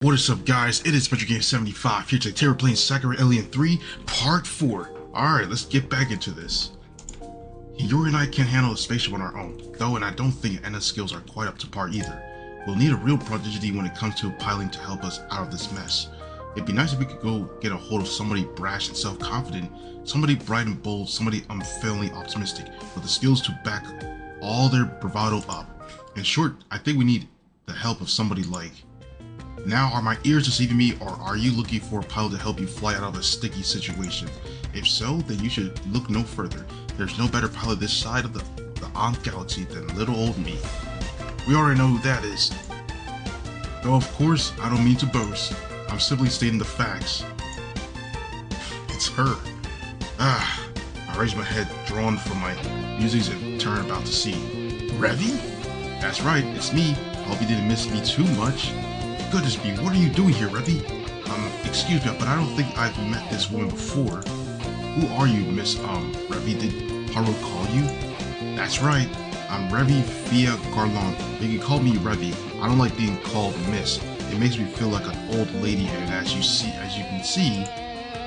What is up, guys? It is MetroGame75 here today. We're playing Sakura Alien 3 Part 4. Alright, let's get back into this. Yuri and I can't handle the spaceship on our own, though, and I don't think Anna's skills are quite up to par either. We'll need a real prodigy when it comes to piloting to help us out of this mess. It'd be nice if we could go get a hold of somebody brash and self-confident, somebody bright and bold, somebody unfailingly optimistic, with the skills to back all their bravado up. In short, I think we need the help of somebody like... Now, are my ears deceiving me, or are you looking for a pilot to help you fly out of a sticky situation? If so, then you should look no further. There's no better pilot this side of the Ankh galaxy than little old me. We already know who that is. Though of course, I don't mean to boast. I'm simply stating the facts. It's her. I raise my head, drawn from my musings, and turn about to see. Revy? That's right, it's me. Hope you didn't miss me too much. Goodness me, what are you doing here, Revy? Excuse me, but I don't think I've met this woman before. Who are you, Miss, Revy? Did Haru call you? That's right, I'm Revy Via Garlon. You can call me Revy. I don't like being called Miss. It makes me feel like an old lady, and as you can see,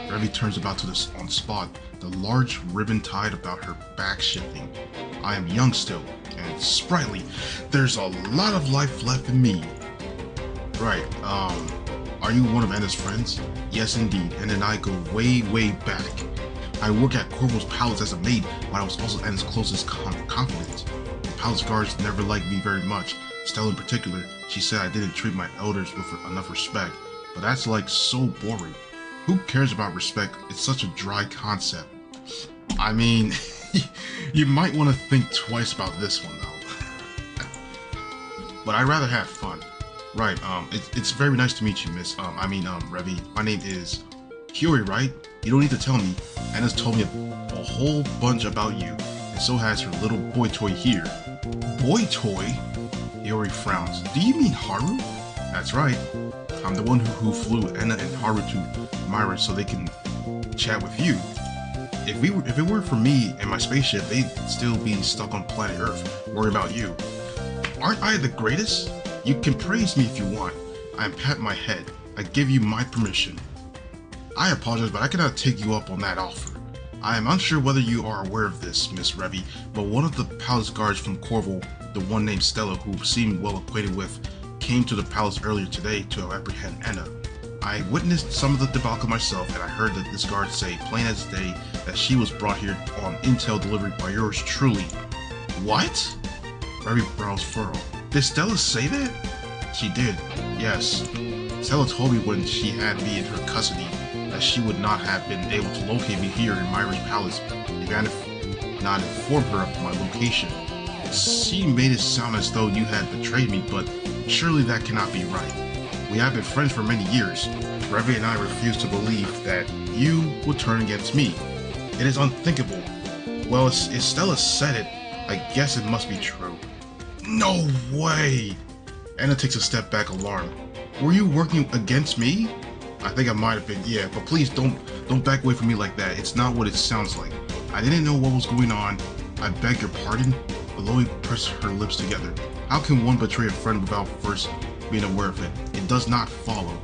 Revy turns about to this on the spot, the large ribbon tied about her back shifting. I am young still, and sprightly. There's a lot of life left in me. Right, are you one of Anna's friends? Yes, indeed, Anna and I go way, way back. I work at Corvo's Palace as a maid, but I was also Anna's closest confidant. The palace guards never liked me very much. Stella in particular, she said I didn't treat my elders with enough respect, but that's like so boring. Who cares about respect? It's such a dry concept. I mean, you might want to think twice about this one though. But I'd rather have fun. Right, it's very nice to meet you, Miss, Revy. My name is Yuri, right? You don't need to tell me. Anna's told me a whole bunch about you, and so has her little boy toy here. Boy toy? Yuri frowns. Do you mean Haru? That's right. I'm the one who flew Anna and Haru to Myra so they can chat with you. If it were for me and my spaceship, they'd still be stuck on planet Earth, worrying about you. Aren't I the greatest? You can praise me if you want. I am pat my head. I give you my permission. I apologize, but I cannot take you up on that offer. I am unsure whether you are aware of this, Miss Revy, but one of the palace guards from Corvo, the one named Stella, who seemed well acquainted with, came to the palace earlier today to apprehend Anna. I witnessed some of the debacle myself, and I heard that this guard say, plain as day, that she was brought here on intel delivered by yours truly. What? Revy brows furrow. Did Stella say that? She did, yes. Stella told me when she had me in her custody that she would not have been able to locate me here in Myra's palace if I had not informed her of my location. She made it sound as though you had betrayed me, but surely that cannot be right. We have been friends for many years. Revy and I refuse to believe that you would turn against me. It is unthinkable. Well, if Stella said it, I guess it must be true. No way! Anna takes a step back, alarmed. Were you working against me? I think I might have been, yeah, but please don't back away from me like that. It's not what it sounds like. I didn't know what was going on. I beg your pardon? Aloy pressed her lips together. How can one betray a friend without first being aware of it? It does not follow.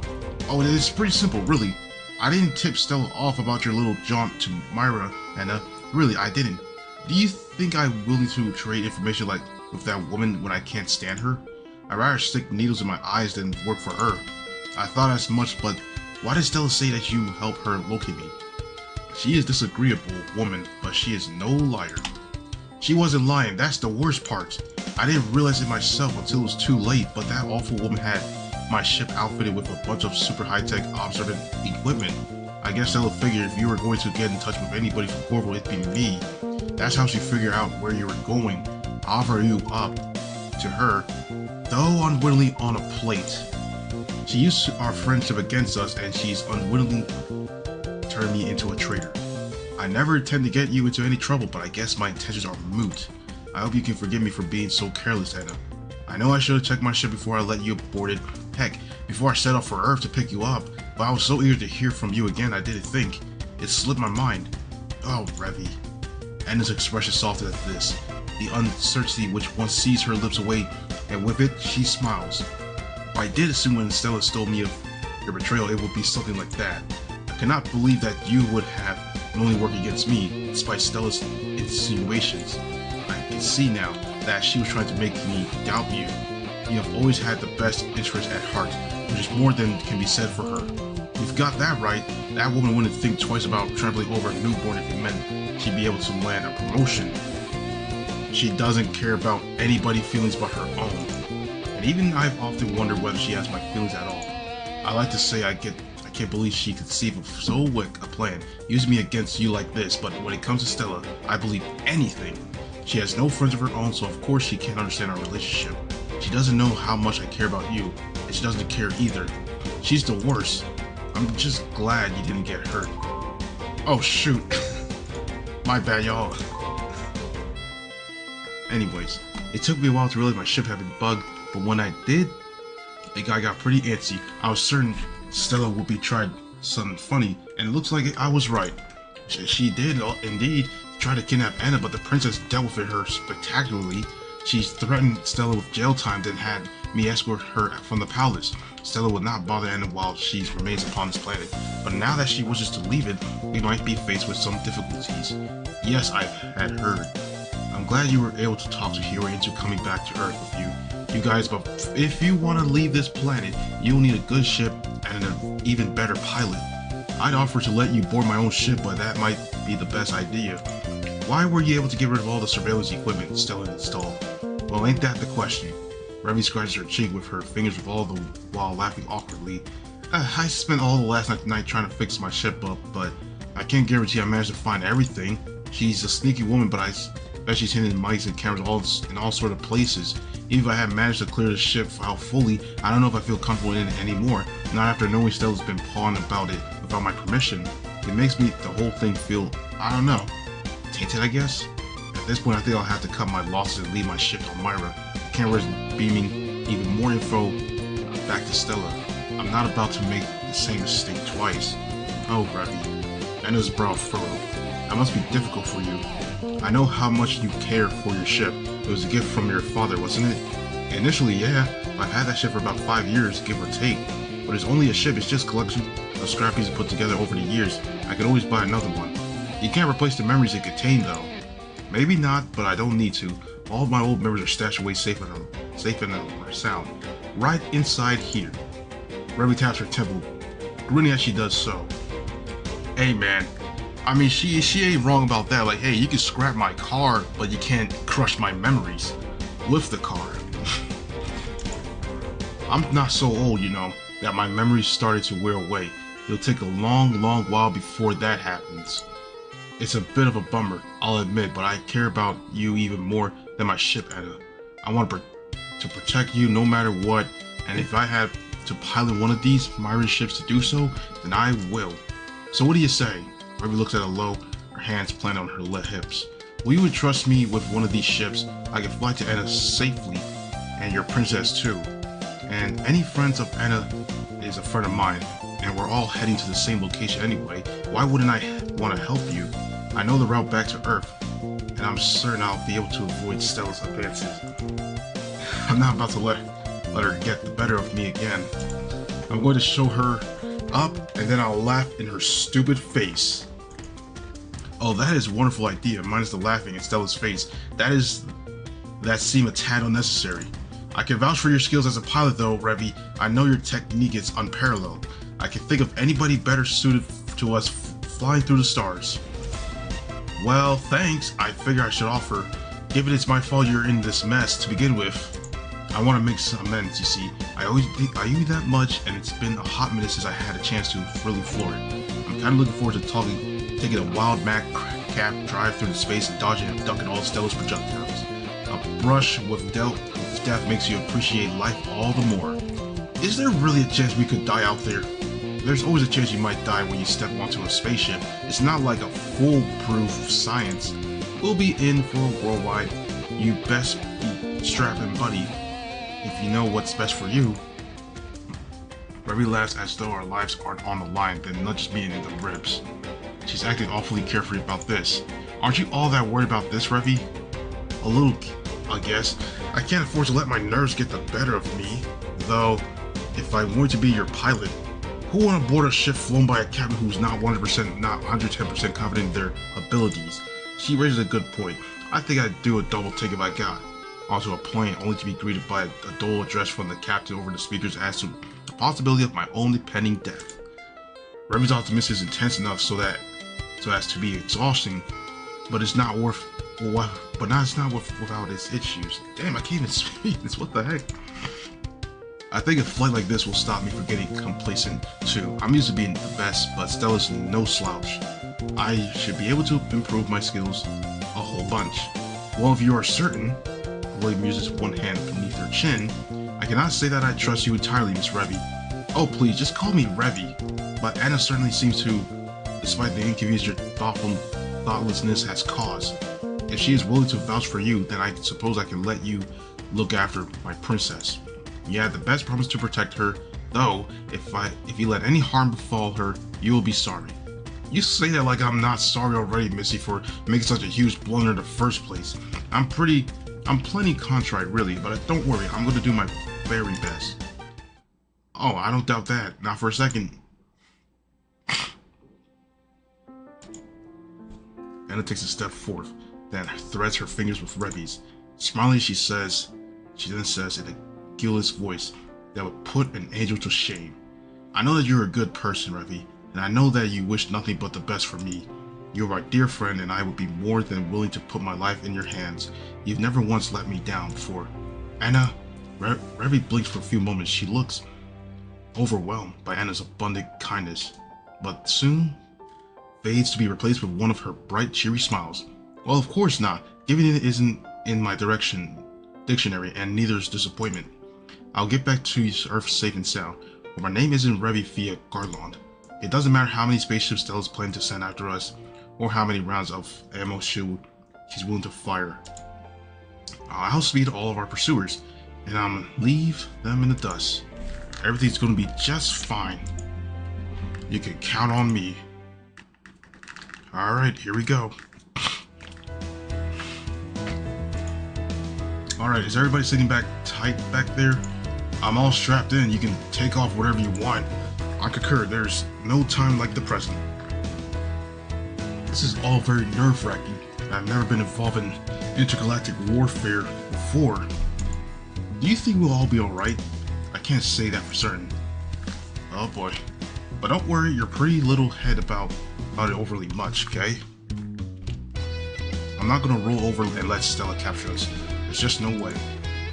Oh, it's pretty simple, really. I didn't tip Stella off about your little jaunt to Myra, Anna. Really, I didn't. Do you think I'm willing to trade information like with that woman when I can't stand her? I'd rather stick needles in my eyes than work for her. I thought as much, but why did Stella say that you help her locate me? She is a disagreeable woman, but she is no liar. She wasn't lying, that's the worst part. I didn't realize it myself until it was too late, but that awful woman had my ship outfitted with a bunch of super high-tech observant equipment. I guess Stella figured if you were going to get in touch with anybody from Corvo, it'd be me. That's how she figured out where you were going. Offer you up to her, though unwittingly on a plate. She used our friendship against us, and she's unwittingly turned me into a traitor. I never intend to get you into any trouble, but I guess my intentions are moot. I hope you can forgive me for being so careless, Anna. I know I should have checked my ship before I let you aboard it. Heck, before I set off for Earth to pick you up, but I was so eager to hear from you again I didn't think. It slipped my mind. Oh, Revy. Anna's expression softened at this. The uncertainty which once seized her lips away, and with it, she smiles. I did assume when Stella told me of your betrayal, it would be something like that. I cannot believe that you would have only worked against me, despite Stella's insinuations. I can see now that she was trying to make me doubt you. You have always had the best interest at heart, which is more than can be said for her. You've got that right. That woman wouldn't think twice about trampling over a newborn if it meant she'd be able to land a promotion. She doesn't care about anybody's feelings but her own. And even I've often wondered whether she has my feelings at all. I like to say I can't believe she conceived of so weak a plan, using me against you like this, but when it comes to Stella, I believe anything. She has no friends of her own, so of course she can't understand our relationship. She doesn't know how much I care about you, and she doesn't care either. She's the worst. I'm just glad you didn't get hurt. Oh shoot. My bad, y'all. Anyways, it took me a while to realize my ship had been bugged, but when I did, I got pretty antsy. I was certain Stella would be trying something funny, and it looks like I was right. She did indeed try to kidnap Anna, but the princess dealt with her spectacularly. She threatened Stella with jail time, then had me escort her from the palace. Stella would not bother Anna while she remains upon this planet, but now that she wishes to leave it, we might be faced with some difficulties. Yes, I've had heard. I'm glad you were able to talk to Hiro into coming back to Earth with you guys, but if you want to leave this planet, you'll need a good ship and an even better pilot. I'd offer to let you board my own ship, but that might be the best idea. Why were you able to get rid of all the surveillance equipment Stella installed? Well, ain't that the question? Remy scratches her cheek with her fingers while laughing awkwardly. I spent all the last night trying to fix my ship up, but I can't guarantee I managed to find everything. She's a sneaky woman, but I bet she's hidden mice and cameras in all sort of places. Even if I had managed to clear the ship out fully, I don't know if I feel comfortable in it anymore, not after knowing Stella's been pawing about it without my permission. It makes me the whole thing feel, I don't know, tainted, I guess? At this point, I think I'll have to cut my losses and leave my ship to Myra. The camera's beaming even more info back to Stella. I'm not about to make the same mistake twice. Oh, Revy. Anna's brow furrowed. That must be difficult for you. I know how much you care for your ship. It was a gift from your father, wasn't it? Initially, yeah. I've had that ship for about 5 years, give or take. But it's only a ship, it's just a collection of scrap pieces put together over the years. I could always buy another one. You can't replace the memories it contained, though. Maybe not, but I don't need to. All of my old memories are stashed away safe and sound. Right inside here. Remy taps her temple, grinning as she does so. Hey man, I mean she ain't wrong about that. Like, hey, you can scrap my car, but you can't crush my memories with the car. I'm not so old, you know, that my memories started to wear away. It'll take a long while before that happens. It's a bit of a bummer, I'll admit, but I care about you even more than my ship, Anna. I want to protect you no matter what, and if I had to pilot one of these Myron ships to do so, then I will. So what do you say? Ruby looks at her low, her hands planted on her hips. Will you entrust me with one of these ships? I can fly to Anna safely, and your princess too. And any friends of Anna is a friend of mine, and we're all heading to the same location anyway. Why wouldn't I want to help you? I know the route back to Earth, and I'm certain I'll be able to avoid Stella's advances. I'm not about to let her get the better of me again. I'm going to show her up, and then I'll laugh in her stupid face. Oh, that is a wonderful idea, minus the laughing in Stella's face. That seemed a tad unnecessary. I can vouch for your skills as a pilot though, Revy. I know your technique is unparalleled. I can think of anybody better suited to us flying through the stars. Well, thanks. I figure I should offer. Given it's my fault you're in this mess to begin with. I want to make some amends, you see. I owe you that much, and it's been a hot minute since I had a chance to really floor it. I'm kind of looking forward to taking a wild Mac cap drive through the space and dodging and ducking all Stella's projectiles. A brush with death makes you appreciate life all the more. Is there really a chance we could die out there? There's always a chance you might die when you step onto a spaceship. It's not like a foolproof science. We'll be in for a worldwide. You best be strapping, buddy. If you know what's best for you. Revy laughs as though our lives aren't on the line, then nudges me in the ribs. She's acting awfully carefree about this. Aren't you all that worried about this, Revy? A little, I guess. I can't afford to let my nerves get the better of me, though. if I wanted to be your pilot, who on board a ship flown by a captain who's not 100%, not 110% confident in their abilities? She raises a good point. I think I'd do a double take if I got onto a plane only to be greeted by a dull address from the captain over the speakers as to the possibility of my own impending death. Revy's optimism is intense enough so as to be exhausting, but it's not worth it's not without its issues. Damn, I can't even speak this. What the heck? I think a flight like this will stop me from getting complacent too. I'm used to being the best, but Stella's no slouch. I should be able to improve my skills a whole bunch. Well, if you are certain, William uses one hand beneath her chin, I cannot say that I trust you entirely, Miss Revy. Oh please, just call me Revy. But Anna certainly seems to, despite the inconvenience your thoughtlessness has caused. If she is willing to vouch for you, then I suppose I can let you look after my princess. You had the best promise to protect her, though if you let any harm befall her, you will be sorry. You say that like I'm not sorry already, Missy, for making such a huge blunder in the first place. I'm plenty contrite, really, but don't worry, I'm going to do my very best. Oh, I don't doubt that, not for a second. Anna takes a step forth, then threads her fingers with Revy's. Smiling, she then says in a guileless voice that would put an angel to shame. I know that you're a good person, Revy, and I know that you wish nothing but the best for me. You're my dear friend, and I would be more than willing to put my life in your hands. You've never once let me down before. Anna, Revy blinks for a few moments. She looks overwhelmed by Anna's abundant kindness, but soon fades to be replaced with one of her bright, cheery smiles. Well, of course not. Giving it isn't in my dictionary, and neither is disappointment. I'll get back to Earth safe and sound, but my name isn't Revy via Garland. It doesn't matter how many spaceships Stella's planning to send after us, or how many rounds of ammo she's willing to fire. I'll outspeed all of our pursuers, and leave them in the dust. Everything's gonna be just fine. You can count on me. Alright, here we go. Alright, is everybody sitting back tight back there? I'm all strapped in. You can take off whatever you want. I concur, there's no time like the present. This is all very nerve-wracking. I've never been involved in intergalactic warfare before. Do you think we'll all be alright? I can't say that for certain. Oh boy. But don't worry your pretty little head about it overly much, okay? I'm not gonna roll over and let Stella capture us. There's just no way.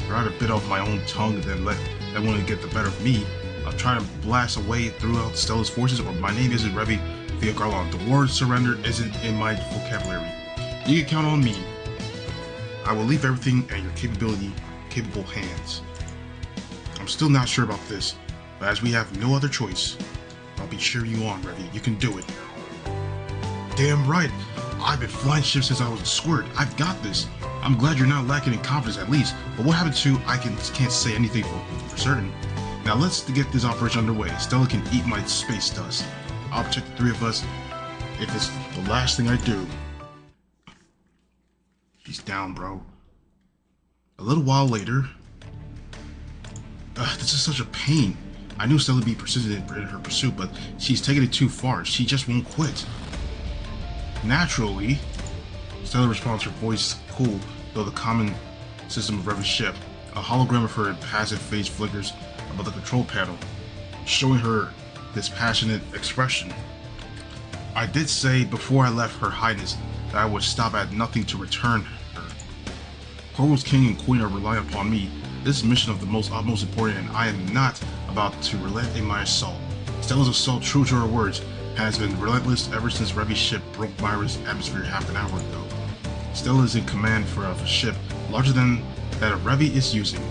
I'd rather bit off my own tongue than let that one get the better of me. I'll try to blast away throughout Stella's forces, or my name isn't Revy via Garland. The word surrender isn't in my vocabulary. You can count on me. I will leave everything in your capable hands. I'm still not sure about this, but as we have no other choice, I'll be cheering you on, Revy. You can do it. Damn right. I've been flying ships since I was a squirt. I've got this. I'm glad you're not lacking in confidence at least, but what happened to I can't say anything for certain. Now let's get this operation underway. Stella can eat my space dust. I'll protect the three of us if it's the last thing I do. She's down, bro. A little while later... this is such a pain. I knew Stella would be persistent in her pursuit, but she's taking it too far. She just won't quit. Naturally, Stella responds, her voice cool, though the common system of Revy's ship. A hologram of her impassive face flickers above the control panel, showing her this passionate expression. I did say before I left Her Highness that I would stop at nothing to return her. Coral's king and queen are relying upon me. This mission of the utmost important, and I am not about to relent in my assault. Stella's assault, true to her words, has been relentless ever since Revy's ship broke Myra's atmosphere half an hour ago. Stella is in command of a ship larger than that Revy is using,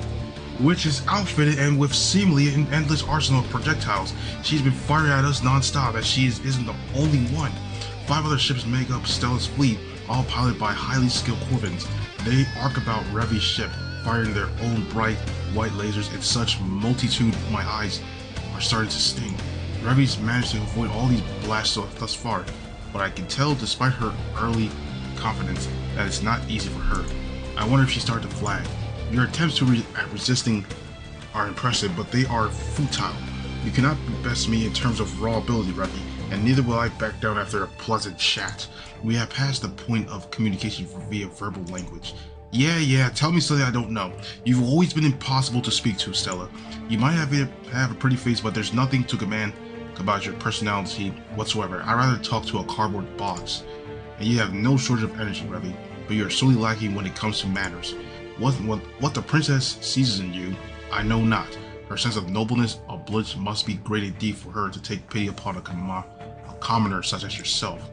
which is outfitted and with seemingly an endless arsenal of projectiles. She's been firing at us non-stop, as she isn't the only one. 5 other ships make up Stella's fleet, all piloted by highly skilled Corvins. They arc about Revy's ship, firing their own bright white lasers in such multitude my eyes are starting to sting. Revy's managed to avoid all these blasts thus far, but I can tell despite her early confidence that it's not easy for her. I wonder if she started to flag. Your attempts at resisting are impressive, but they are futile. You cannot best me in terms of raw ability, Revy, and neither will I back down after a pleasant chat. We have passed the point of communication via verbal language. Yeah, tell me something I don't know. You've always been impossible to speak to, Stella. You might have a pretty face, but there's nothing to command about your personality whatsoever. I'd rather talk to a cardboard box. And you have no shortage of energy, Revy, but you are sorely lacking when it comes to manners. What the princess sees in you, I know not. Her sense of nobleness or blood must be great indeed for her to take pity upon a commoner such as yourself.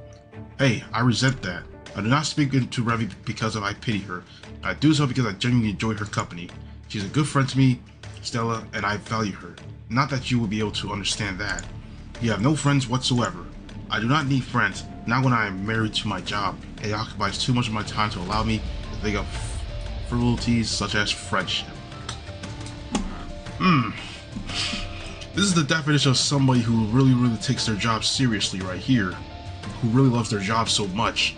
Hey, I resent that. I do not speak to Revy because I pity her. I do so because I genuinely enjoy her company. She's a good friend to me, Stella, and I value her. Not that you will be able to understand that. You have no friends whatsoever. I do not need friends, not when I am married to my job. It occupies too much of my time to allow me to think of frivolities such as friendship. This is the definition of somebody who really takes their job seriously right here. Who really loves their job so much.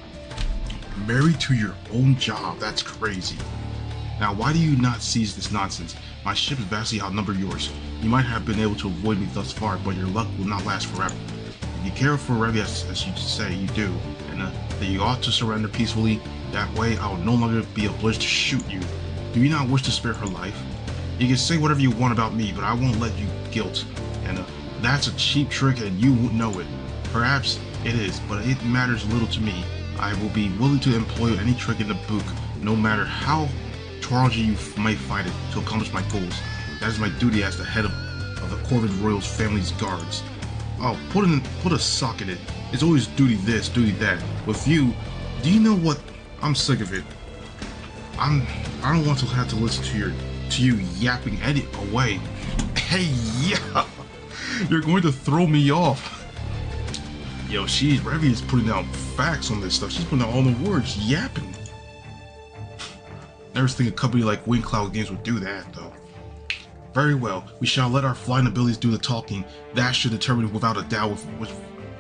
Married to your own job, that's crazy. Now, why do you not seize this nonsense? My ship is vastly outnumbered yours. You might have been able to avoid me thus far, but your luck will not last forever. If you care for Revy as you say you do, and that you ought to surrender peacefully, that way I will no longer be obliged to shoot you. Do you not wish to spare her life? You can say whatever you want about me, but I won't let you guilt. And that's a cheap trick and you won't know it. Perhaps it is, but it matters little to me. I will be willing to employ any trick in the book, no matter how challenging you may find it, to accomplish my goals. That is my duty as the head of the Corvid Royal's family's guards. Oh, put a sock in it. It's always duty this, duty that. With you, do you know what? I'm sick of it. I don't want to have to listen to you yapping away. Hey, yeah, you're going to throw me off. Yo, Revy is putting down facts on this stuff. She's putting down all the words, yapping. Never think a company like Wing Cloud Games would do that, though. Very well, we shall let our flying abilities do the talking. That should determine without a doubt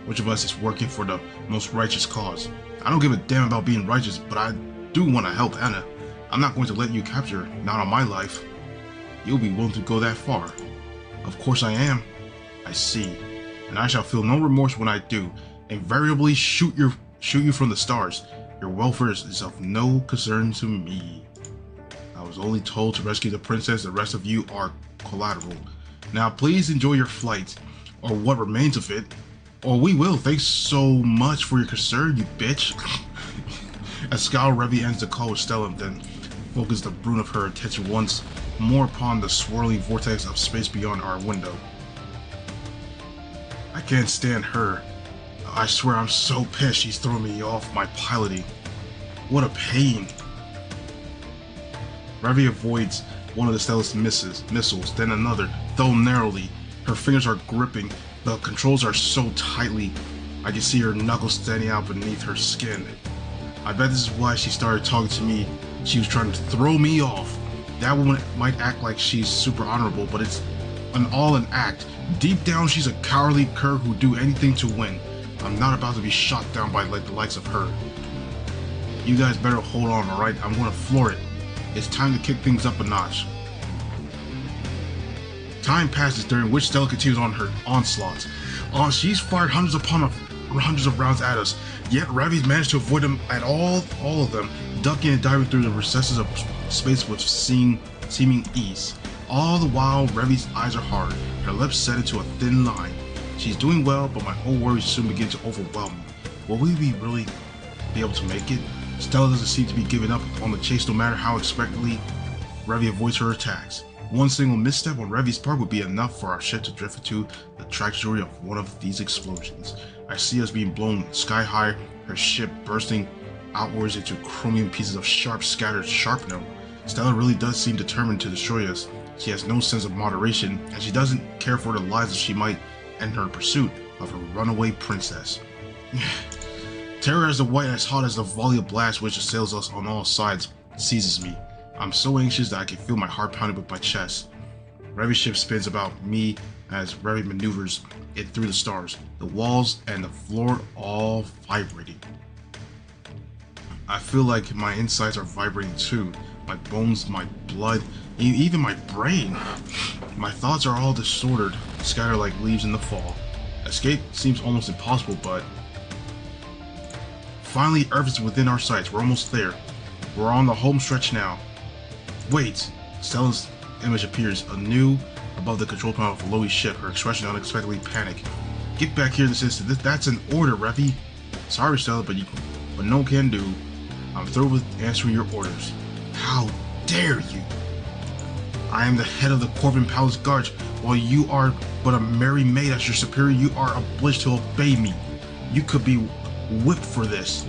which of us is working for the most righteous cause. I don't give a damn about being righteous, but I do want to help Anna. I'm not going to let you capture her, not on my life. You'll be willing to go that far. Of course I am. I see. And I shall feel no remorse when I do. Invariably shoot you from the stars. Your welfare is of no concern to me. I was only told to rescue the princess. The rest of you are collateral. Now please enjoy your flight, or what remains of it. Or we will. Thanks so much for your concern, you bitch. As Scowl Revy ends the call with Stella, then focus the brunt of her attention once more upon the swirling vortex of space beyond our window. I can't stand her. I swear I'm so pissed she's throwing me off my piloting. What a pain. Revy avoids one of the Stella's missiles, then another, though narrowly. Her fingers are gripping. The controls are so tightly, I can see her knuckles standing out beneath her skin. I bet this is why she started talking to me. She was trying to throw me off. That woman might act like she's super honorable, but it's all an act. Deep down, she's a cowardly cur who'd do anything to win. I'm not about to be shot down by the likes of her. You guys better hold on, alright? I'm gonna floor it. It's time to kick things up a notch. Time passes, during which Stella continues on her onslaughts. She's fired hundreds of rounds at us, yet Revy's managed to avoid them at all of them, ducking and diving through the recesses of space with seeming ease. All the while, Revy's eyes are hard, her lips set into a thin line. She's doing well, but my whole worries soon begin to overwhelm me. Will we really be able to make it? Stella doesn't seem to be giving up on the chase no matter how expectantly Revy avoids her attacks. One single misstep on Revy's part would be enough for our ship to drift into the trajectory of one of these explosions. I see us being blown sky high, her ship bursting outwards into chromium pieces of scattered shrapnel. Stella really does seem determined to destroy us. She has no sense of moderation, and she doesn't care for the lives that she might end her pursuit of her runaway princess. Terror as the white as hot as the volley of blast which assails us on all sides seizes me. I'm so anxious that I can feel my heart pounding with my chest. Revy's ship spins about me as Revy maneuvers it through the stars, the walls, and the floor all vibrating. I feel like my insides are vibrating too. my bones, my blood, even my brain. My thoughts are all disordered, scattered like leaves in the fall. Escape seems almost impossible, but finally Earth is within our sights. We're almost there. We're on the home stretch now. Wait! Stella's image appears anew above the control panel of Loi's ship, her expression unexpectedly panicked. Get back here this instant. That's an order, Revy. Sorry, Stella, but no can do. I'm through with answering your orders. How dare you! I am the head of the Corvin Palace Guards. While you are but a merry maid as your superior, you are obliged to obey me. You could be whipped for this.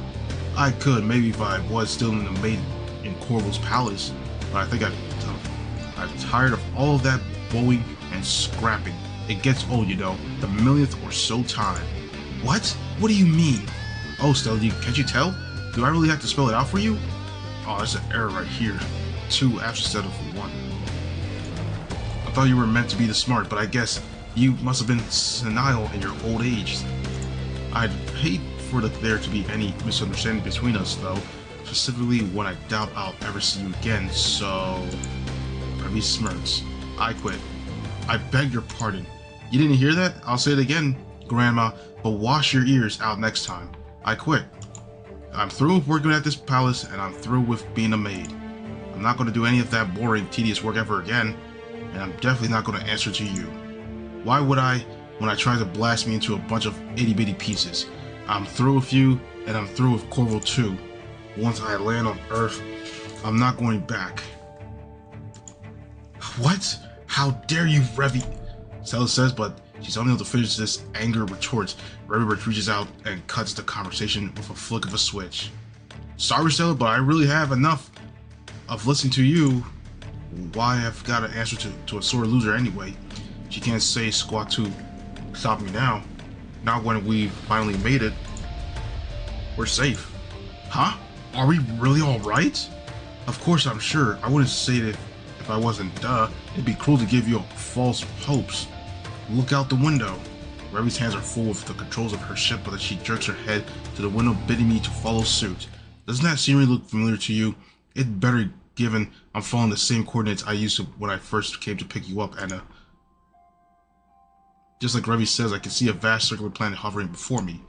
I could, maybe if I was still in the maid in Corvo's palace, but I think I'm tired of all of that bowing and scrapping. It gets old, you know, the millionth or so time. What? What do you mean? Oh, Stella, can't you tell? Do I really have to spell it out for you? Oh, that's an error right here. 2 F's instead of 1. I thought you were meant to be the smart, but I guess you must have been senile in your old age. I'd hate for there to be any misunderstanding between us, though, specifically when I doubt I'll ever see you again, so... Revy smirks. I quit. I beg your pardon. You didn't hear that? I'll say it again, Grandma, but wash your ears out next time. I quit. I'm through with working at this palace, and I'm through with being a maid. I'm not going to do any of that boring, tedious work ever again, and I'm definitely not going to answer to you. Why would I, when I try to blast me into a bunch of itty-bitty pieces? I'm through with you, and I'm through with Corvo too. Once I land on Earth, I'm not going back. What? How dare you, Revy? Stella says, but she's unable to finish this anger retorts. Revy reaches out and cuts the conversation with a flick of a switch. Sorry, Stella, but I really have enough of listening to you. Why I've got to answer to a sore loser anyway. She can't say squat to stop me now. Not when we finally made it. We're safe. Huh? Are we really alright? Of course I'm sure. I wouldn't say it if I wasn't, duh. It'd be cruel to give you false hopes. Look out the window. Revy's hands are full with the controls of her ship, but she jerks her head to the window, bidding me to follow suit. Doesn't that scenery look familiar to you? It better, given I'm following the same coordinates I used to when I first came to pick you up, Anna. Just like Revy says, I can see a vast circular planet hovering before me.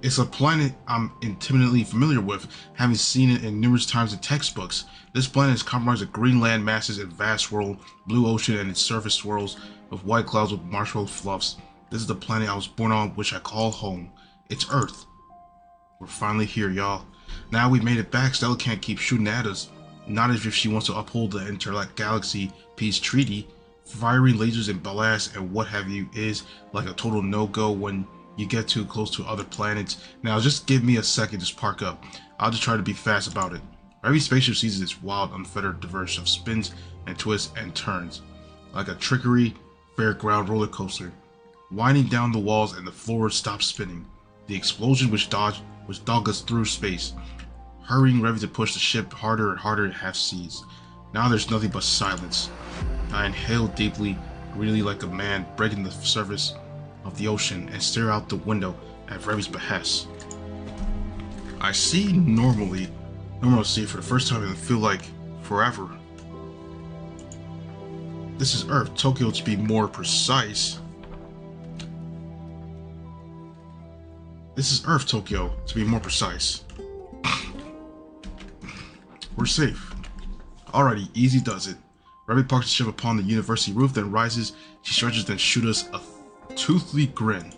It's a planet I'm intimately familiar with, having seen it in numerous times in textbooks. This planet is comprised of green land masses and vast world, blue ocean and its surface swirls with white clouds with marshmallow fluffs. This is the planet I was born on, which I call home. It's Earth. We're finally here, y'all. Now we made it back, Stella can't keep shooting at us. Not as if she wants to uphold the Intergalaxy Peace Treaty. Firing lasers and blasts and what have you is like a total no-go when you get too close to other planets. Now just give me a second to spark up. I'll just try to be fast about it. Every spaceship sees its wild, unfettered diversion of spins and twists and turns, like a trickery fairground roller coaster. Winding down the walls and the floor stops spinning. The explosion which dogged us through space, hurrying Revy to push the ship harder and harder in half seas. Now there's nothing but silence. I inhale deeply, really like a man breaking the surface of the ocean, and stare out the window at Revy's behest. I see normalcy for the first time and feel like forever. This is Earth, Tokyo to be more precise. This is Earth, Tokyo to be more precise. We're safe. Alrighty, easy does it. Revy parks the ship upon the university roof, then rises. She stretches, then shoots us a toothy grin.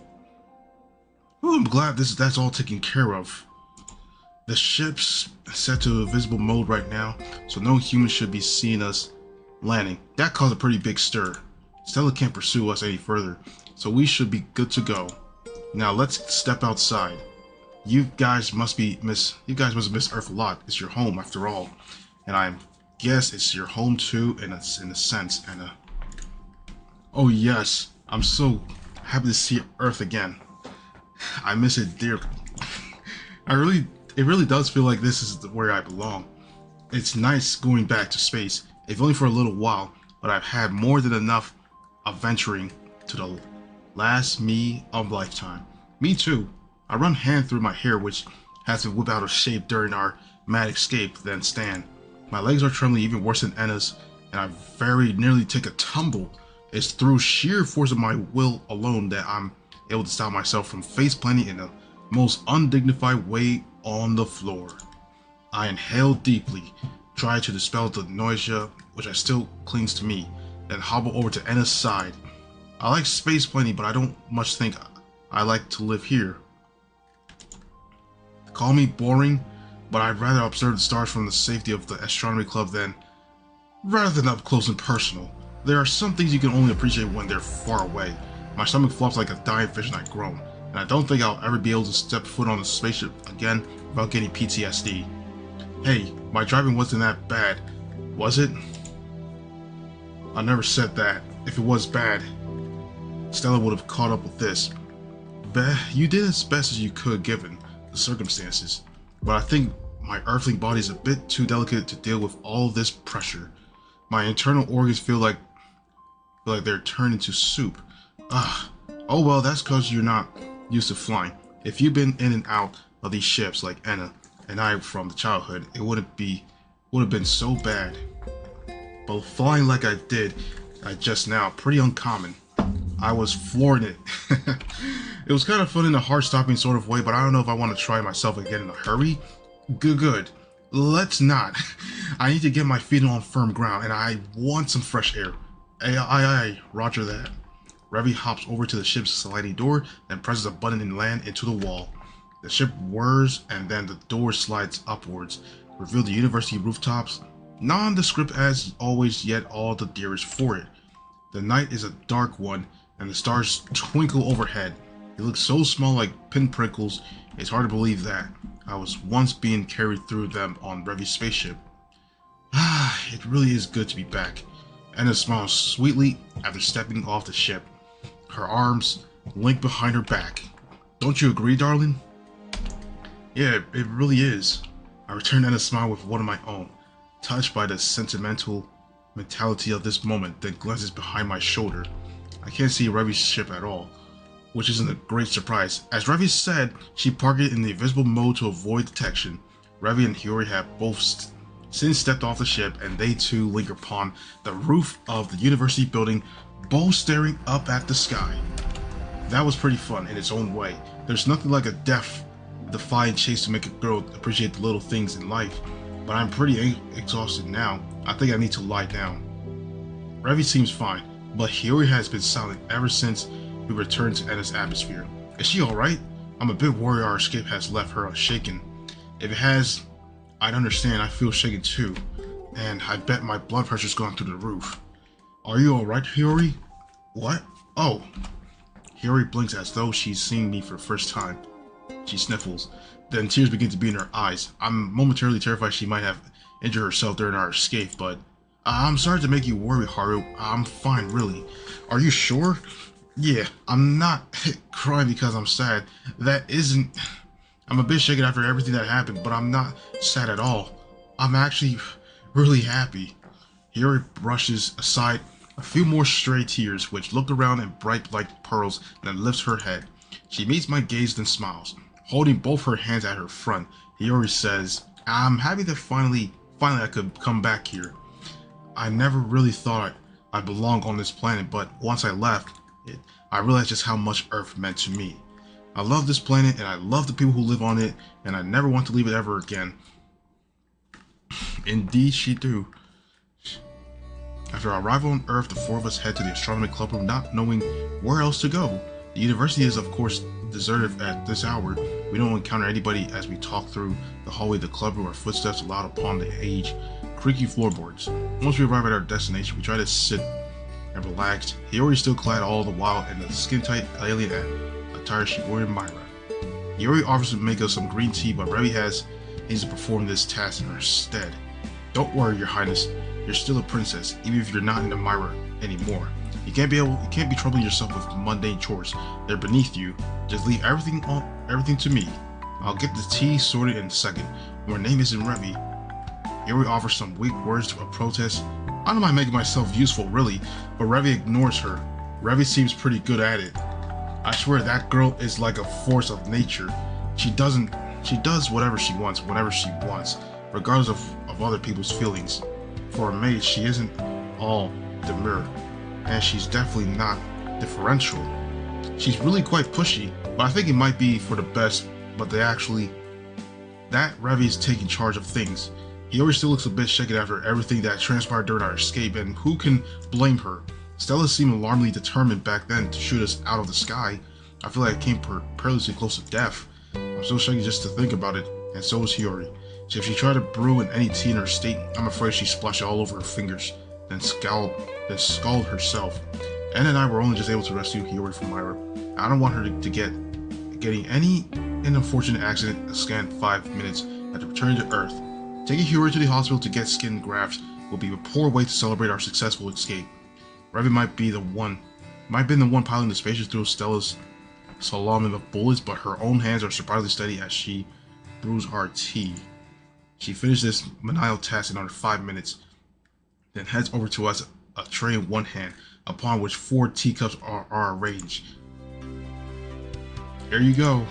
Ooh, I'm glad that's all taken care of. The ship's set to visible mode right now, so no human should be seeing us landing. That caused a pretty big stir. Stella can't pursue us any further, so we should be good to go. Now let's step outside. You guys must have missed Earth a lot. It's your home after all, and I guess it's your home too, in a sense, Anna. Oh yes, I'm so happy to see Earth again. I miss it dearly. It really does feel like this is where I belong. It's nice going back to space, if only for a little while, but I've had more than enough of venturing to the last me of lifetime. Me too. I run hand through my hair, which has been whipped out of shape during our mad escape, then stand. My legs are trembling even worse than Enna's, and I very nearly take a tumble. It's through sheer force of my will alone that I'm able to stop myself from face planting in the most undignified way on the floor. I inhale deeply, try to dispel the nausea which still clings to me, then hobble over to Enna's side. I like space plenty, but I don't much think I like to live here. Call me boring, but I'd rather observe the stars from the safety of the astronomy club rather than up close and personal. There are some things you can only appreciate when they're far away. My stomach flops like a dying fish and I groan, and I don't think I'll ever be able to step foot on a spaceship again without getting PTSD. Hey, my driving wasn't that bad, was it? I never said that. If it was bad, Stella would have caught up with this. You did as best as you could given the circumstances, but I think my earthling body is a bit too delicate to deal with all this pressure. My internal organs feel like they're turned into soup. Oh well, that's cause you're not used to flying. If you've been in and out of these ships like Enna and I from the childhood, it would have been so bad. But flying like I did just now, pretty uncommon. I was flooring it. It was kind of fun in a heart-stopping sort of way, but I don't know if I want to try myself again in a hurry. Good. Let's not. I need to get my feet on firm ground, and I want some fresh air. Aye, roger that. Revy hops over to the ship's sliding door, then presses a button and lands into the wall. The ship whirs, and then the door slides upwards, reveal the university rooftops. Nondescript as always, yet all the dearest for it. The night is a dark one, and the stars twinkle overhead. They look so small like pinprickles, it's hard to believe that I was once being carried through them on Revy's spaceship. It really is good to be back. Anna smiles sweetly after stepping off the ship, her arms linked behind her back. Don't you agree, darling? Yeah, it really is. I return Anna's smile with one of my own, touched by the sentimental mentality of this moment, then glances behind my shoulder. I can't see Revy's ship at all, which isn't a great surprise. As Revy said, she parked it in the invisible mode to avoid detection. Revy and Hiyori have both since stepped off the ship, and they too linger upon the roof of the university building, both staring up at the sky. That was pretty fun in its own way. There's nothing like a death-defying chase to make a girl appreciate the little things in life, but I'm pretty exhausted now. I think I need to lie down. Revy seems fine, but Hiyori has been silent ever since we returned to Enna's atmosphere. Is she alright? I'm a bit worried our escape has left her shaken. If it has, I'd understand. I feel shaken too, and I bet my blood pressure's gone through the roof. Are you alright, Hiyori? What? Oh. Hiyori blinks as though she's seeing me for the first time. She sniffles, then tears begin to be in her eyes. I'm momentarily terrified she might have injured herself during our escape, but I'm sorry to make you worry, Haru. I'm fine, really. Are you sure? Yeah, I'm not crying because I'm sad. I'm a bit shaken after everything that happened, but I'm not sad at all. I'm actually really happy. Hiyori brushes aside a few more stray tears, which look around and bright like pearls, and then lifts her head. She meets my gaze and smiles. Holding both her hands at her front, Hiyori says, I'm happy that finally I could come back here. I never really thought I belonged on this planet, but once I left it, I realized just how much Earth meant to me. I love this planet, and I love the people who live on it, and I never want to leave it ever again. Indeed, she do. After our arrival on Earth, the four of us head to the astronomy club room, not knowing where else to go. The university is, of course, deserted at this hour. We don't encounter anybody as we talk through the hallway of the club room, our footsteps loud upon the creaky floorboards. Once we arrive at our destination, we try to sit and relax. Hiyori is still clad all the while in the skin-tight alien attire she wore in Myra. Hiyori offers to make us some green tea, but Revy needs to perform this task in her stead. Don't worry, Your Highness. You're still a princess, even if you're not in the Myra anymore. You can't be troubling yourself with mundane chores. They're beneath you. Just leave everything to me. I'll get the tea sorted in a second. My name isn't Revy. Hiyori offers some weak words of protest. I don't mind making myself useful, really, but Revy ignores her. Revy seems pretty good at it. I swear that girl is like a force of nature. She does whatever she wants, whenever she wants. regardless of other people's feelings. For a maid, she isn't all demure, and she's definitely not differential. She's really quite pushy, but I think it might be for the best, but that Ravi is taking charge of things. He always still looks a bit shaken after everything that transpired during our escape, and who can blame her? Stella seemed alarmingly determined back then to shoot us out of the sky. I feel like I came perilously close to death. I'm so shaky just to think about it, and so is Hiyori. So if she tried to brew in any tea in her state, I'm afraid she'd splash it all over her fingers, then scald herself. Ann and I were only just able to rescue Hiyori from Myra. I don't want her to getting any unfortunate accident a scant 5 minutes after returning to Earth. Taking Hiyori to the hospital to get skin grafts will be a poor way to celebrate our successful escape. Ravi might have been the one piloting the spaceship through Stella's salami of bullets, but her own hands are surprisingly steady as she brews our tea. She finished this menial task in under 5 minutes, then heads over to us, a tray in one hand, upon which 4 teacups are arranged. Here you go.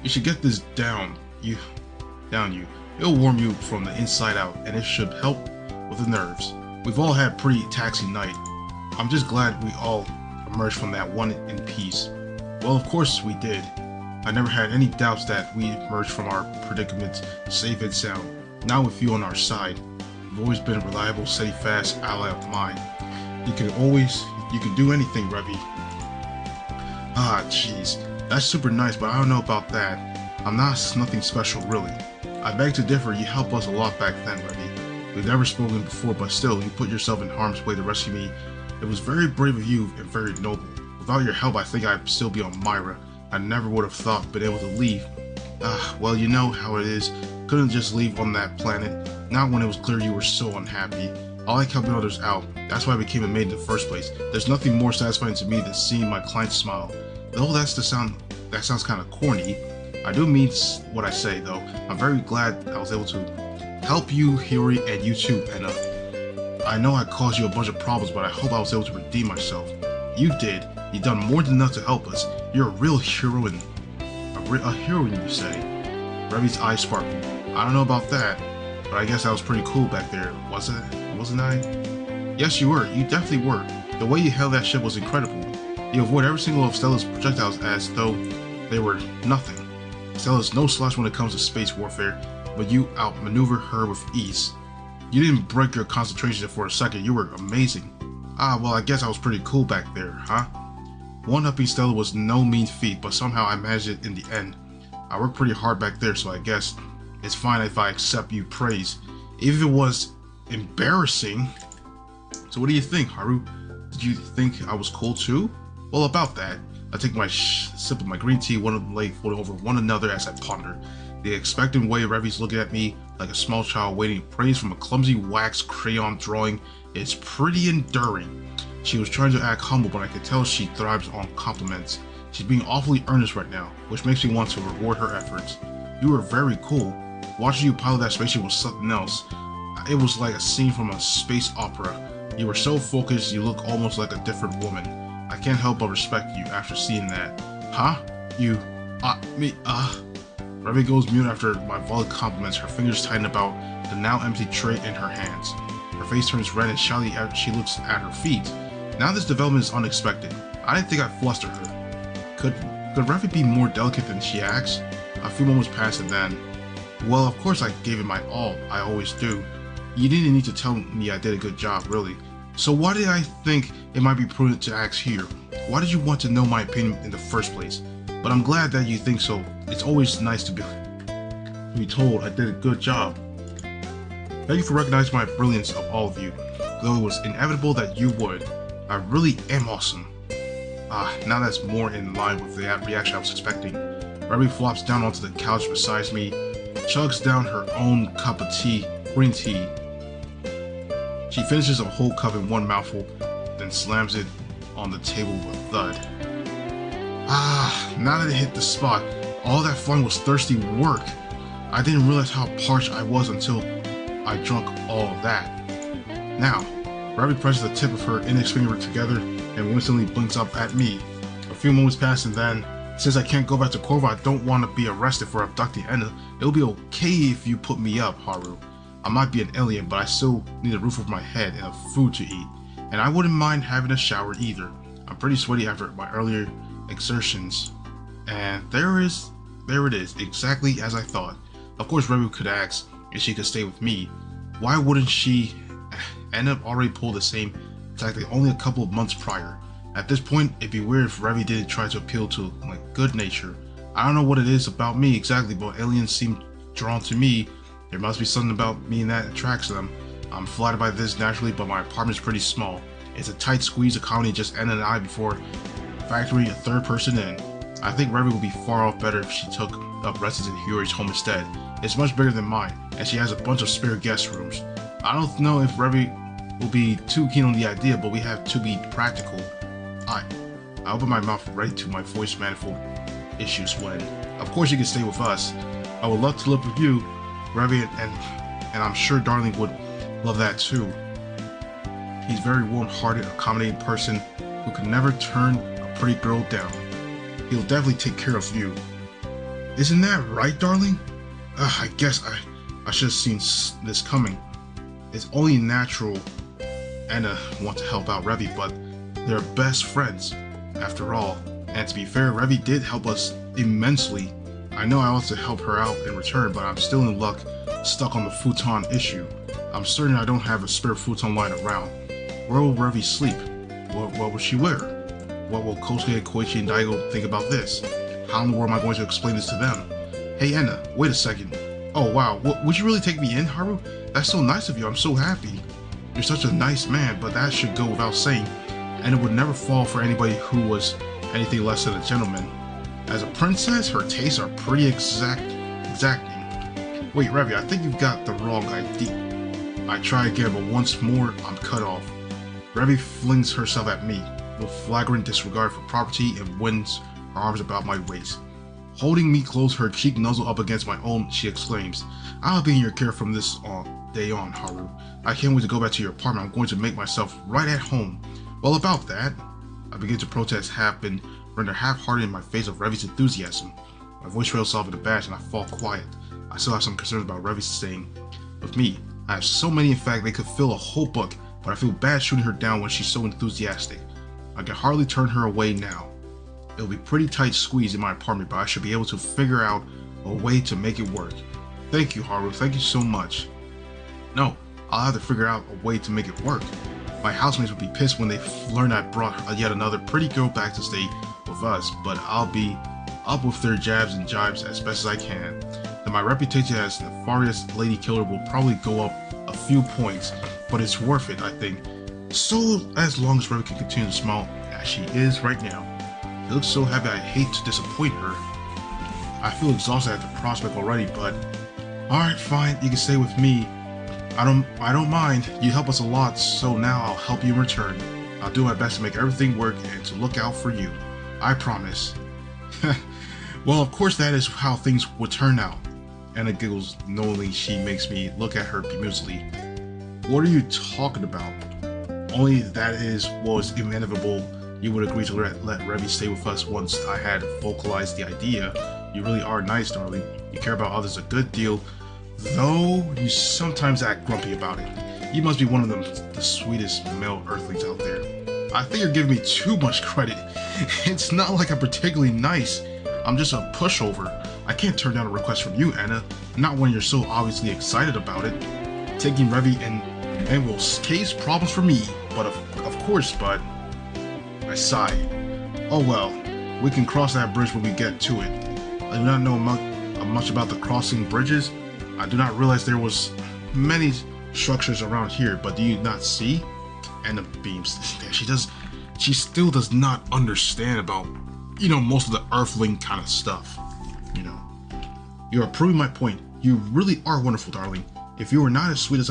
You should get this down you. It'll warm you from the inside out, and it should help with the nerves. We've all had a pretty taxing night. I'm just glad we all emerged from that one in peace. Well, of course we did. I never had any doubts that we emerged from our predicament safe and sound. Now with you on our side, you've always been a reliable, steady-fast ally of mine. You can do anything, Ravi. Ah, jeez, that's super nice, but I don't know about that. I'm nothing special, really. I beg to differ. You helped us a lot back then, Ravi. We've never spoken before, but still, you put yourself in harm's way to rescue me. It was very brave of you and very noble. Without your help, I think I'd still be on Myra. I never would have thought been able to leave. Well, you know how it is. Couldn't just leave on that planet. Not when it was clear you were so unhappy. I like helping others out. That's why I became a maid in the first place. There's nothing more satisfying to me than seeing my clients smile. Though that sounds kind of corny. I do mean what I say, though. I'm very glad I was able to help you, Hiyori, and you too, Anna. I know I caused you a bunch of problems, but I hope I was able to redeem myself. You did. You've done more than enough to help us. You're a real heroine. A heroine, you say? Ravi's eyes sparkled. I don't know about that, but I guess I was pretty cool back there, wasn't I? Yes, you were. You definitely were. The way you held that ship was incredible. You avoid every single of Stella's projectiles as though they were nothing. Stella's no slouch when it comes to space warfare, but you outmaneuver her with ease. You didn't break your concentration for a second. You were amazing. Well, I guess I was pretty cool back there, huh? One-upping Stella was no mean feat, but somehow I managed it in the end. I worked pretty hard back there, so I guess it's fine if I accept you praise, even if it was embarrassing. So what do you think, Haru? Did you think I was cool too? Well, about that, I take my sip of my green tea, one of them laid folded over one another as I ponder. The expectant way Ravi's looking at me like a small child waiting praise from a clumsy wax crayon drawing is pretty enduring. She was trying to act humble, but I could tell she thrives on compliments. She's being awfully earnest right now, which makes me want to reward her efforts. You were very cool. Watching you pilot that spaceship was something else. It was like a scene from a space opera. You were so focused, you look almost like a different woman. I can't help but respect you after seeing that. Huh? You, Ravi goes mute after my volley compliments. Her fingers tighten about the now empty tray in her hands. Her face turns red and shyly as she looks at her feet. Now this development is unexpected. I didn't think I'd fluster her. Could Ravi be more delicate than she acts? A few moments pass and then, well, of course I gave it my all. I always do. You didn't need to tell me I did a good job, really. So why did I think it might be prudent to ask here? Why did you want to know my opinion in the first place? But I'm glad that you think so. It's always nice to be told I did a good job. Thank you for recognizing my brilliance of all of you, though it was inevitable that you would. I really am awesome. Now that's more in line with the reaction I was expecting. Ravi flops down onto the couch beside me, chugs down her own cup of tea, green tea. She finishes a whole cup in one mouthful, then slams it on the table with a thud. Now that it hit the spot, all that fun was thirsty work. I didn't realize how parched I was until I drunk all of that. Now, Ravi presses the tip of her index finger together and winsomely blinks up at me. A few moments pass and then, Since I can't go back to Corvo, I don't want to be arrested for abducting Enna. It'll be okay if you put me up, Haru. I might be an alien, but I still need a roof over my head and food to eat. And I wouldn't mind having a shower either. I'm pretty sweaty after my earlier exertions. And there it is, exactly as I thought. Of course, Revi could ask if she could stay with me. Why wouldn't she? Enna already pulled the same tactic only a couple of months prior. At this point, it'd be weird if Revi didn't try to appeal to my good nature. I don't know what it is about me exactly, but aliens seem drawn to me. There must be something about me that attracts them. I'm flattered by this naturally, but my apartment's pretty small. It's a tight squeeze accommodate just Enna and I before factoring a third person in. I think Revi would be far off better if she took up residence in Hiyori's home instead. It's much bigger than mine, and she has a bunch of spare guest rooms. I don't know if Revi will be too keen on the idea, but we have to be practical. I open my mouth right to my voice manifold issues when, of course, you can stay with us. I would love to live with you, Revi, and I'm sure Darling would love that too. He's a very warm-hearted, accommodating person who can never turn a pretty girl down. He'll definitely take care of you. Isn't that right, Darling? I guess I should have seen this coming. It's only natural Enna want to help out Revi, but they're best friends, after all. And to be fair, Revi did help us immensely. I know I ought to help her out in return, but I'm still in luck, stuck on the futon issue. I'm certain I don't have a spare futon lying around. Where will Revi sleep? What will she wear? What will Kosuke, Koichi, and Daigo think about this? How in the world am I going to explain this to them? Hey Enna, wait a second. Oh wow, would you really take me in, Haru? That's so nice of you, I'm so happy. You're such a nice man, but that should go without saying. Enna would never fall for anybody who was anything less than a gentleman. As a princess, her tastes are pretty exacting. Wait, Revi, I think you've got the wrong idea. I try again, but once more, I'm cut off. Revi flings herself at me, with flagrant disregard for property, and winds her arms about my waist. Holding me close, her cheek nuzzled up against my own, she exclaims, I'll be in your care from this day on, Haru. I can't wait to go back to your apartment. I'm going to make myself right at home. Well, about that, I begin to protest, have been rendered half-hearted in my face of Revi's enthusiasm. My voice trails off in a bash and I fall quiet. I still have some concerns about Revi staying with me. I have so many, in fact, they could fill a whole book, but I feel bad shooting her down when she's so enthusiastic. I can hardly turn her away now. It'll be pretty tight squeeze in my apartment, but I should be able to figure out a way to make it work. Thank you, Haru. Thank you so much. No, I'll have to figure out a way to make it work. My housemates would be pissed when they learn I brought yet another pretty girl back to stay with us, but I'll be up with their jabs and jibes as best as I can. Then my reputation as the nefarious lady killer will probably go up a few points, but it's worth it, I think. So as long as Revi can continue to smile as she is right now. She looks so happy I hate to disappoint her. I feel exhausted at the prospect already, but alright, fine, you can stay with me. I don't mind. You help us a lot, so now I'll help you in return. I'll do my best to make everything work and to look out for you. I promise. Well, of course that is how things would turn out. Enna giggles knowingly. She makes me look at her bemusedly. What are you talking about? Only that is what was inevitable. You would agree to let Revi stay with us once I had vocalized the idea. You really are nice, darling. You care about others a good deal, though you sometimes act grumpy about it. You must be one of the sweetest male earthlings out there. I think you're giving me too much credit. It's not like I'm particularly nice. I'm just a pushover. I can't turn down a request from you, Enna. Not when you're so obviously excited about it. Taking Revi and will case problems for me. But of course, but I sigh. Oh well, we can cross that bridge when we get to it. I do not know much about the crossing bridges. I do not realize there was many structures around here, but do you not see? Enna beams. She still does not understand about, most of the earthling kind of stuff. You're proving my point. You really are wonderful, darling. If you were not as sweet as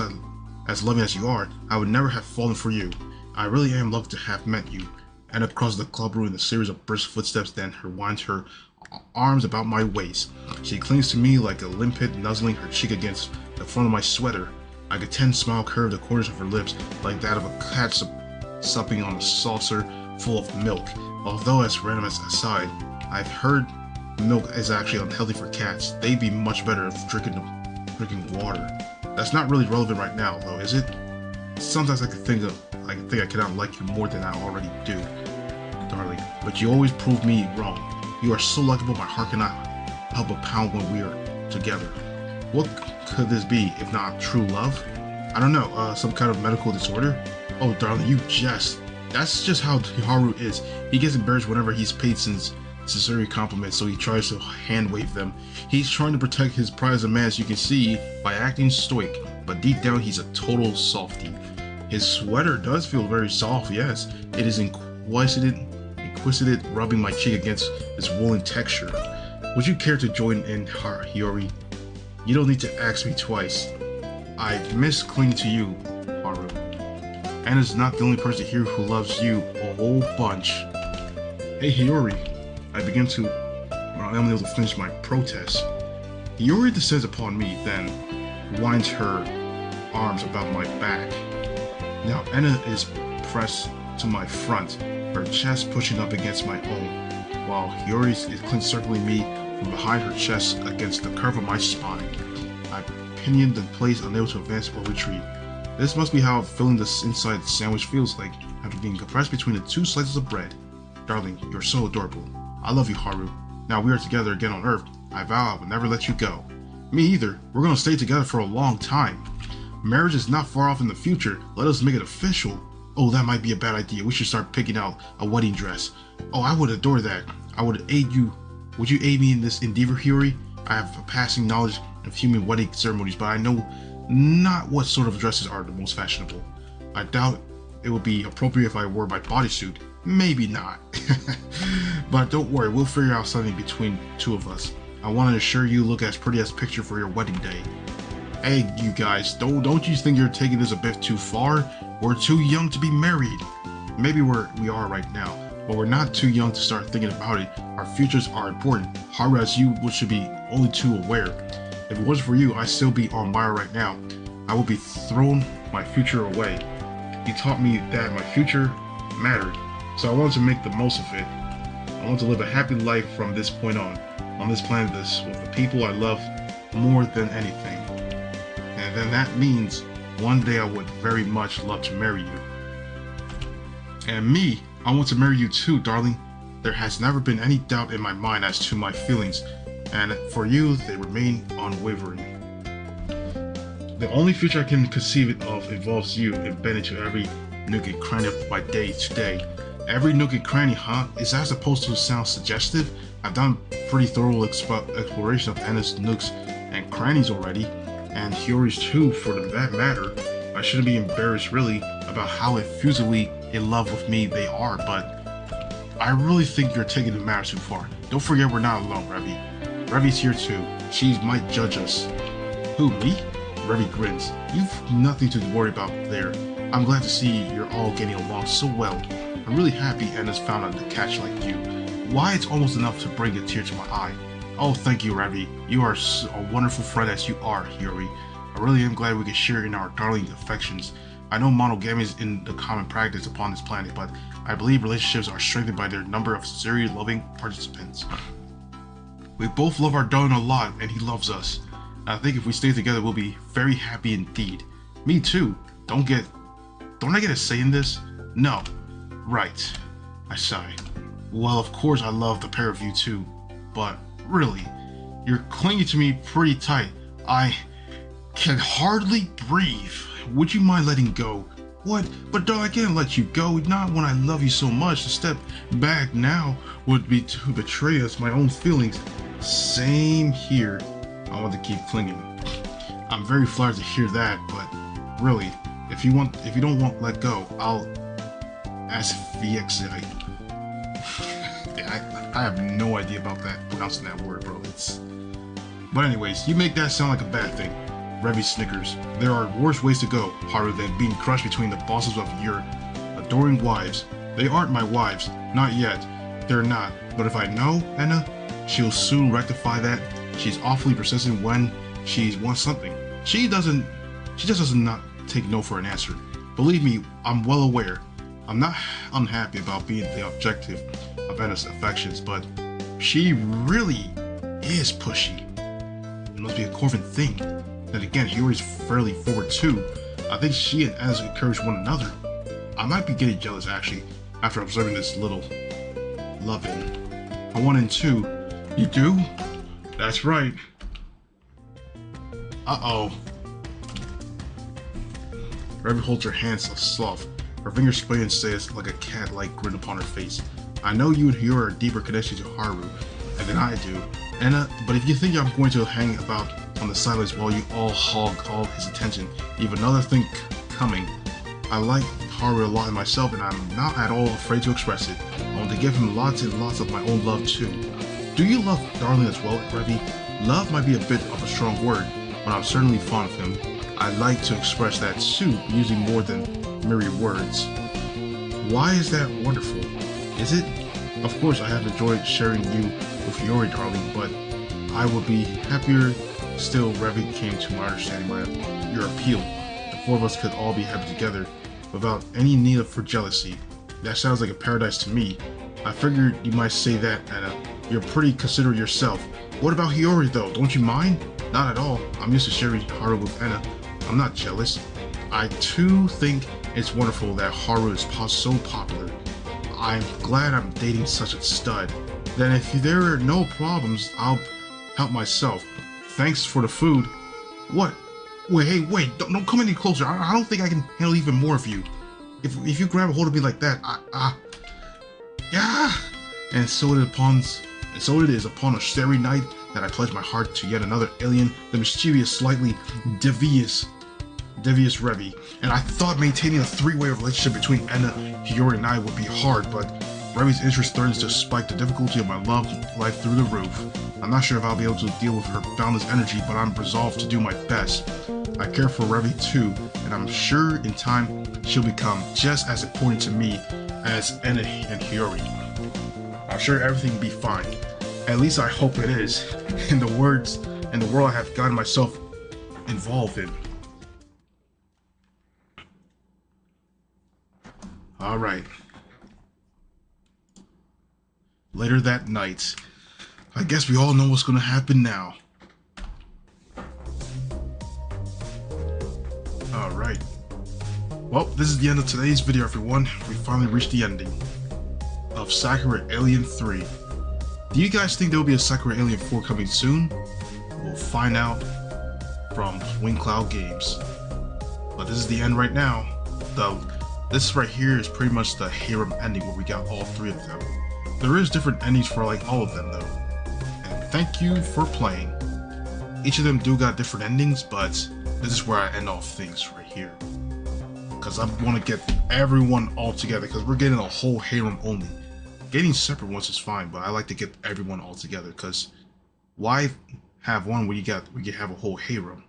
loving as you are, I would never have fallen for you. I really am lucky to have met you. Enna crosses the club room in a series of brisk footsteps, then winds her arms about my waist. She clings to me like a limpet, nuzzling her cheek against the front of my sweater. I could tend smile curve the corners of her lips like that of a cat supping on a saucer full of milk. Although as random as aside, I've heard milk is actually unhealthy for cats. They'd be much better if drinking water. That's not really relevant right now, though, is it? Sometimes I think I cannot like you more than I already do, darling. But you always prove me wrong. You are so likable, my heart cannot help but pound when we are together. What could this be if not true love? I don't know, some kind of medical disorder? Oh, darling, you jest. That's just how Haru is. He gets embarrassed whenever he's paid sincere compliments, so he tries to hand wave them. He's trying to protect his pride as a man, as you can see, by acting stoic, but deep down he's a total softie. His sweater does feel very soft, yes. It is inquisitive rubbing my cheek against its woolen texture. Would you care to join in, Hiyori? You don't need to ask me twice. I miss clinging to you, Haru. Anna's not the only person here who loves you a whole bunch. Hey, Hiyori. I begin to, I'm unable to finish my protest. Hiyori descends upon me, then winds her arms about my back. Now Anna is pressed to my front, her chest pushing up against my own, while Hiyori is circling me from behind her chest against the curve of my spine. I pinioned in place, unable to advance or retreat. This must be how filling the inside sandwich feels like after being compressed between the two slices of bread. Darling, you're so adorable. I love you, Haru. Now we are together again on Earth. I vow I will never let you go. Me either. We're gonna stay together for a long time. Marriage is not far off in the future. Let us make it official. Oh, that might be a bad idea. We should start picking out a wedding dress. Oh, I would adore that. I would aid you. Would you aid me in this endeavor, Hiyori? I have a passing knowledge of human wedding ceremonies, but I know not what sort of dresses are the most fashionable. I doubt it would be appropriate if I wore my bodysuit. Maybe not. But don't worry, we'll figure out something between two of us. I want to ensure you look as pretty as picture for your wedding day. Hey, you guys, don't you think you're taking this a bit too far? We're too young to be married. Maybe we are right now, but we're not too young to start thinking about it. Our futures are important. Haru, as you should be only too aware. If it wasn't for you, I'd still be on Maya right now. I would be throwing my future away. You taught me that my future mattered, so I wanted to make the most of it. I want to live a happy life from this point on this planet, with the people I love more than anything. And then that means one day I would very much love to marry you. And me, I want to marry you too, darling. There has never been any doubt in my mind as to my feelings, and for you, they remain unwavering. The only future I can conceive of involves you embedded into every nook and cranny of my day to day. Every nook and cranny, huh? Is that supposed to sound suggestive? I've done pretty thorough exploration of Anna's nooks and crannies already, and Hiyori's too, for that matter. I shouldn't be embarrassed really about how effusively in love with me they are, but I really think you're taking the matter too far. Don't forget we're not alone, Revi. Revi's here too. She might judge us. Who, me? Revi grins. You've nothing to worry about there. I'm glad to see you're all getting along so well. I'm really happy Anna's found a catch like you. Why, it's almost enough to bring a tear to my eye. Oh, thank you, Revi. You are a wonderful friend as you are, Hiyori. I really am glad we can share in our darling affections. I know monogamy is in the common practice upon this planet, but I believe relationships are strengthened by their number of sincerely loving participants. We both love our darling a lot, and he loves us. I think if we stay together, we'll be very happy indeed. Me too. Don't I get a say in this? No. Right. I sigh. Well, of course I love the pair of you too, but really, you're clinging to me pretty tight. I can hardly breathe. Would you mind letting go? What? But darling, I can't let you go. Not when I love you so much. To step back now would be to betray us, my own feelings. Same here. I want to keep clinging. I'm very flattered to hear that, but really, if you don't want to let go, I'll asphyxiate. I have no idea about that, pronouncing that word, bro. But anyways, you make that sound like a bad thing. Revi snickers. There are worse ways to go, Haru, than being crushed between the bosses of your adoring wives. They aren't my wives. Not yet. They're not. But if I know Anna, she'll soon rectify that. She's awfully persistent when she wants something. She just does not take no for an answer. Believe me, I'm well aware. I'm not unhappy about being the objective of Anna's affections, but She really is pushy. It must be a Corvin thing. Then again, Hiyori's fairly forward too. I think she and Ez encourage one another. I might be getting jealous actually, after observing this little loving. I 1 and 2. You do? That's right. Uh-oh. Revy holds her hands soft. Her fingers spray and stays like a cat-like grin upon her face. I know you and Hiyori are deeper connected to Haru than I do, but if you think I'm going to hang about on the sidelines while you all hog all his attention, you have another thing coming. I like Haru a lot in myself, and I'm not at all afraid to express it. I want to give him lots and lots of my own love too. Do you love Darling as well, Revy? Love might be a bit of a strong word, but I'm certainly fond of him. I like to express that too, using more than mere words. Why is that wonderful? Is it? Of course, I have enjoyed sharing you with Hiyori, darling, but I would be happier still. Revy came to my understanding your appeal. The 4 of us could all be happy together without any need for jealousy. That sounds like a paradise to me. I figured you might say that, Anna. You're pretty considerate yourself. What about Hiyori though? Don't you mind? Not at all. I'm used to sharing Haru with Anna. I'm not jealous. I too think it's wonderful that Haru is so popular. I'm glad I'm dating such a stud. Then if there are no problems, I'll help myself. Thanks for the food. What? Wait, hey, wait, don't come any closer. I don't think I can handle even more of you. If you grab a hold of me like that, yeah. And so it is upon a starry night that I pledge my heart to yet another alien, the mischievous, slightly devious Revy. And I thought maintaining a 3-way relationship between Anna, Hiyori, and I would be hard, but Revy's interest threatens to spike the difficulty of my love life through the roof. I'm not sure if I'll be able to deal with her boundless energy, but I'm resolved to do my best. I care for Revy too, and I'm sure in time she'll become just as important to me as Anna and Hiyori. I'm sure everything will be fine. At least I hope it is. In the world I have gotten myself involved in. Alright. Later that night. I guess we all know what's gonna happen now. Alright. Well, this is the end of today's video, everyone. We finally reached the ending of Sakura Alien 3. Do you guys think there will be a Sakura Alien 4 coming soon? We'll find out from Wing Cloud Games. But this is the end right now. This right here is pretty much the Harem ending where we got all 3 of them. There is different endings for like all of them though. And thank you for playing. Each of them do got different endings, but this is where I end off things right here. Because I want to get everyone all together, because we're getting a whole harem only. Getting separate ones is fine, but I like to get everyone all together, because why have one where you have a whole harem?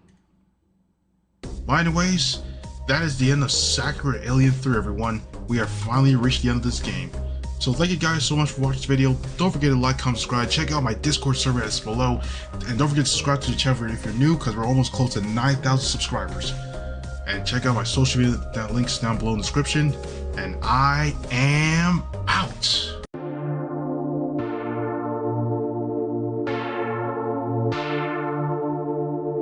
But anyways, that is the end of Sakura Alien 3, everyone. We have finally reached the end of this game. So thank you guys so much for watching this video. Don't forget to like, comment, subscribe. Check out my Discord server that's below. And don't forget to subscribe to the channel if you're new, because we're almost close to 9,000 subscribers. And check out my social media links down below in the description. And I am out.